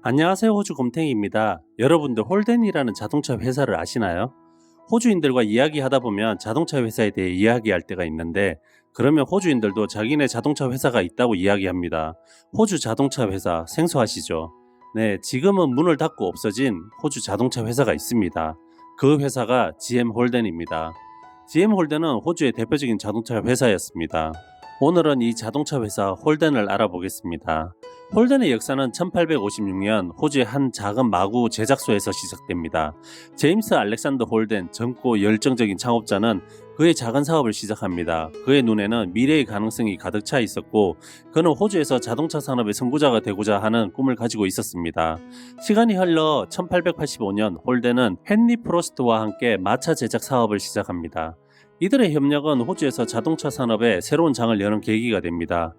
안녕하세요. 호주 곰탱이입니다. 여러분들 홀덴이라는 자동차 회사를 아시나요? 호주인들과 이야기하다 보면 자동차 회사에 대해 이야기할 때가 있는데 그러면 호주인들도 자기네 자동차 회사가 있다고 이야기합니다. 호주 자동차 회사 생소하시죠? 네, 지금은 문을 닫고 없어진 호주 자동차 회사가 있습니다. 그 회사가 GM 홀덴입니다. GM 홀덴은 호주의 대표적인 자동차 회사였습니다. 오늘은 이 자동차 회사 홀덴을 알아보겠습니다. 홀덴의 역사는 1856년 호주의 한 작은 마구 제작소에서 시작됩니다. 제임스 알렉산더 홀덴, 젊고 열정적인 창업자는 그의 작은 사업을 시작합니다. 그의 눈에는 미래의 가능성이 가득 차 있었고 그는 호주에서 자동차 산업의 선구자가 되고자 하는 꿈을 가지고 있었습니다. 시간이 흘러 1885년 홀덴은 헨리 프로스트와 함께 마차 제작 사업을 시작합니다. 이들의 협력은 호주에서 자동차 산업에 새로운 장을 여는 계기가 됩니다.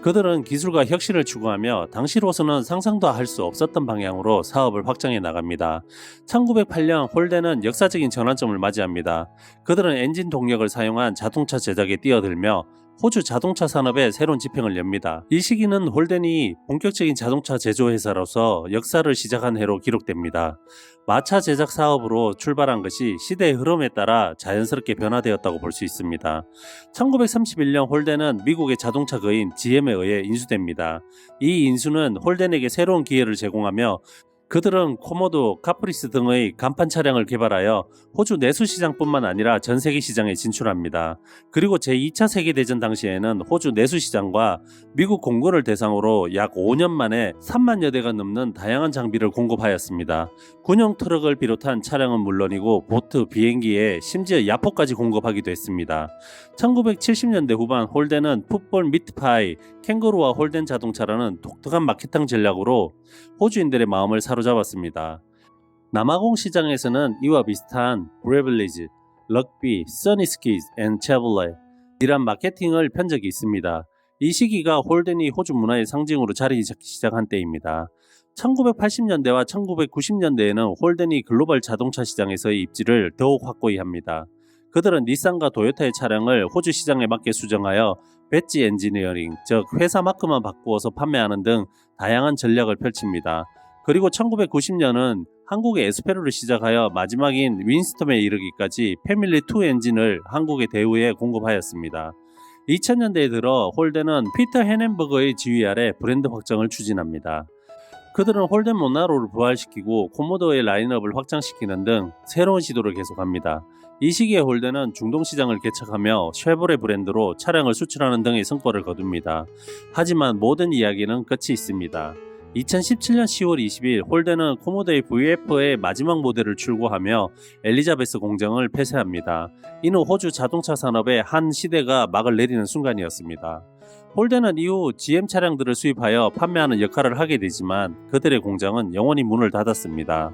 그들은 기술과 혁신을 추구하며 당시로서는 상상도 할 수 없었던 방향으로 사업을 확장해 나갑니다. 1908년 홀덴은 역사적인 전환점을 맞이합니다. 그들은 엔진 동력을 사용한 자동차 제작에 뛰어들며 호주 자동차 산업에 새로운 지평을 엽니다. 이 시기는 홀덴이 본격적인 자동차 제조회사로서 역사를 시작한 해로 기록됩니다. 마차 제작 사업으로 출발한 것이 시대의 흐름에 따라 자연스럽게 변화되었다고 볼 수 있습니다. 1931년 홀덴은 미국의 자동차 거인 GM에 의해 인수됩니다. 이 인수는 홀덴에게 새로운 기회를 제공하며 그들은 코모도, 카프리스 등의 간판 차량을 개발하여 호주 내수 시장뿐만 아니라 전 세계 시장에 진출합니다. 그리고 제2차 세계대전 당시에는 호주 내수 시장과 미국 공군을 대상으로 약 5년 만에 3만여 대가 넘는 다양한 장비를 공급하였습니다. 군용 트럭을 비롯한 차량은 물론이고 보트, 비행기에 심지어 야포까지 공급하기도 했습니다. 1970년대 후반 홀덴은 풋볼 미트파이, 캥거루와 홀덴 자동차라는 독특한 마케팅 전략으로 호주인들의 마음을 사로잡았습니다. 남아공 시장에서는 이와 비슷한 브레블리즈, 럭비, 써니스키즈 앤 채블레 이란 마케팅을 편 적이 있습니다. 이 시기가 홀덴이 호주 문화의 상징으로 자리 잡기 시작한 때입니다. 1980년대와 1990년대에는 홀덴이 글로벌 자동차 시장에서의 입지를 더욱 확고히 합니다. 그들은 닛산과 도요타의 차량을 호주 시장에 맞게 수정하여 배지 엔지니어링, 즉 회사 마크만 바꾸어서 판매하는 등 다양한 전략을 펼칩니다. 그리고 1990년은 한국의 에스페로를 시작하여 마지막인 윈스톰에 이르기까지 패밀리2 엔진을 한국의 대우에 공급하였습니다. 2000년대에 들어 홀덴은 피터 헤넨버거의 지휘 아래 브랜드 확장을 추진합니다. 그들은 홀덴 모나로를 부활시키고 코모도의 라인업을 확장시키는 등 새로운 시도를 계속합니다. 이 시기에 홀덴은 중동 시장을 개척하며 쉐보레 브랜드로 차량을 수출하는 등의 성과를 거둡니다. 하지만 모든 이야기는 끝이 있습니다. 2017년 10월 20일 홀덴은 코모도의 VF의 마지막 모델을 출고하며 엘리자베스 공장을 폐쇄합니다. 이는 호주 자동차 산업의 한 시대가 막을 내리는 순간이었습니다. 홀덴은 이후 GM 차량들을 수입하여 판매하는 역할을 하게 되지만 그들의 공장은 영원히 문을 닫았습니다.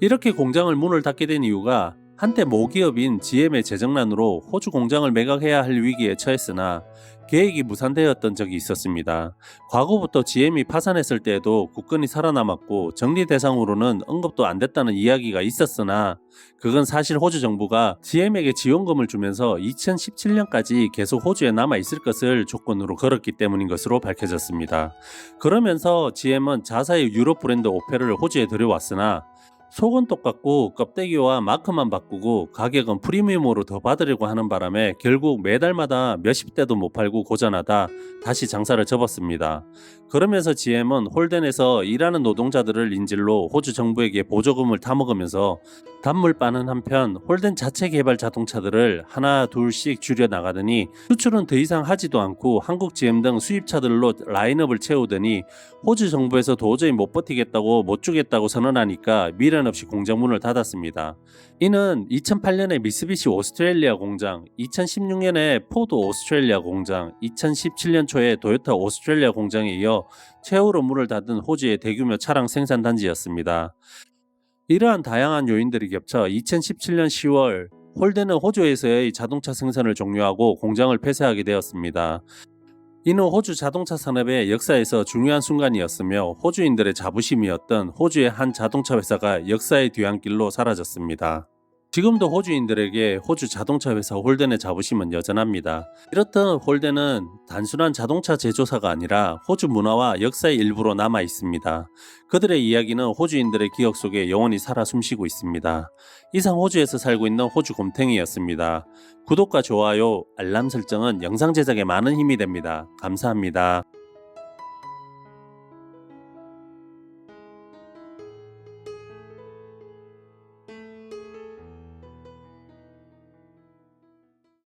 이렇게 공장을 문을 닫게 된 이유가 한때 모기업인 GM의 재정난으로 호주 공장을 매각해야 할 위기에 처했으나 계획이 무산되었던 적이 있었습니다. 과거부터 GM이 파산했을 때에도 국권이 살아남았고 정리 대상으로는 언급도 안 됐다는 이야기가 있었으나 그건 사실 호주 정부가 GM에게 지원금을 주면서 2017년까지 계속 호주에 남아 있을 것을 조건으로 걸었기 때문인 것으로 밝혀졌습니다. 그러면서 GM은 자사의 유럽 브랜드 오페를 호주에 들여왔으나 속은 똑같고 껍데기와 마크만 바꾸고 가격은 프리미엄으로 더 받으려고 하는 바람에 결국 매달마다 몇십 대도 못 팔고 고전하다 다시 장사를 접었습니다. 그러면서 GM은 홀덴에서 일하는 노동자들을 인질로 호주 정부에게 보조금을 타먹으면서 단물 빠는 한편 홀덴 자체 개발 자동차들을 하나 둘씩 줄여 나가더니 수출은 더 이상 하지도 않고 한국 GM 등 수입차들로 라인업을 채우더니 호주 정부에서 도저히 못 버티겠다고 못 주겠다고 선언하니까 미련 없이 공장 문을 닫았습니다. 이는 2008년에 미쓰비시 오스트레일리아 공장, 2016년에 포드 오스트레일리아 공장, 2017년 초에 도요타 오스트레일리아 공장에 이어 최후로 문을 닫은 호주의 대규모 차량 생산 단지였습니다. 이러한 다양한 요인들이 겹쳐 2017년 10월 홀덴은 호주에서의 자동차 생산을 종료하고 공장을 폐쇄하게 되었습니다. 이는 호주 자동차 산업의 역사에서 중요한 순간이었으며 호주인들의 자부심이었던 호주의 한 자동차 회사가 역사의 뒤안길로 사라졌습니다. 지금도 호주인들에게 호주 자동차 회사 홀덴의 자부심은 여전합니다. 이렇듯 홀덴은 단순한 자동차 제조사가 아니라 호주 문화와 역사의 일부로 남아 있습니다. 그들의 이야기는 호주인들의 기억 속에 영원히 살아 숨쉬고 있습니다. 이상 호주에서 살고 있는 호주 곰탱이였습니다. 구독과 좋아요, 알람 설정은 영상 제작에 많은 힘이 됩니다. 감사합니다.